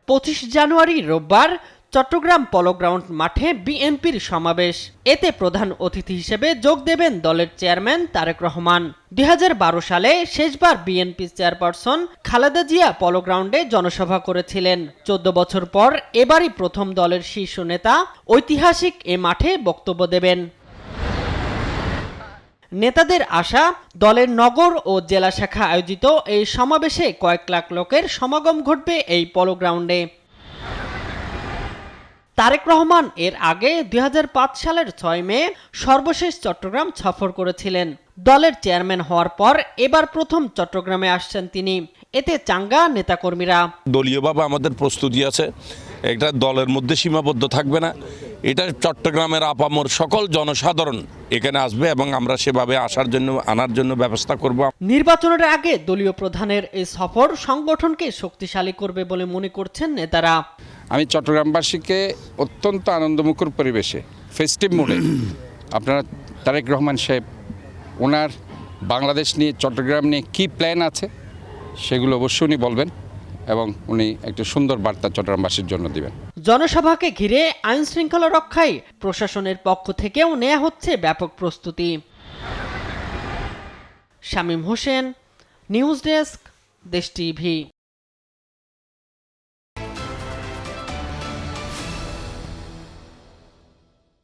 25 জানুয়ারি রোববার চট্টগ্রাম পলো গ্রাউন্ড মাঠে বিএনপির সমাবেশ। এতে প্রধান অতিথি হিসেবে যোগ দেবেন দলের চেয়ারম্যান তারেক রহমান। 2012 সালে শেষবার বিএনপি চেয়ারপারসন খালেদা জিয়া পলো গ্রাউন্ডে জনসভা করেছিলেন। 14 বছর পর এবারই প্রথম দলের শীর্ষ নেতা ঐতিহাসিক এ মাঠে বক্তব্য দেবেন। নেতাদের আশা, দলের নগর ও জেলা শাখা আয়োজিত এই সমাবেশে কয়েক লাখ লোকের সমাগম ঘটবে এই পলো গ্রাউন্ডে। তারেক রহমান এর আগে 2005 সালের 6 মে সর্বশেষ চট্টগ্রাম সফর করেছিলেন। দলের চেয়ারম্যান হওয়ার পর এবার প্রথম চট্টগ্রামে আসছেন তিনি। এতে চাঙ্গা নেতাকর্মীরা। দলীয়ভাবে আমাদের প্রস্তুতি আছে, এটা দলের মধ্যে সীমাবদ্ধ থাকবে না। এটা চট্টগ্রামের আপামর সকল জনসাধারণ এখানে আসবে এবং আমরা সেভাবে আনার জন্য ব্যবস্থা করব। নির্বাচনের আগে দলীয় প্রধানের এই সফর সংগঠনকে শক্তিশালী করবে বলে মনে করছেন নেতারা। আমি চট্টগ্রামবাসীকে অত্যন্ত আনন্দমুখর পরিবেশে ফেস্টিভ মুডে আপনারা তারেক রহমান সাহেব ওনার বাংলাদেশ নিয়ে চট্টগ্রাম নিয়ে কী প্ল্যান আছে সেগুলো অবশ্যই উনি বলবেন এবং উনি একটা সুন্দর বার্তা চট্টগ্রামবাসীর জন্য দিবেন। জনসভাকে ঘিরে আইন শৃঙ্খলা রক্ষায় প্রশাসনের পক্ষ থেকেও নেওয়া হচ্ছে ব্যাপক প্রস্তুতি। শামীম হোসেন, নিউজ ডেস্ক, দেশ টিভি।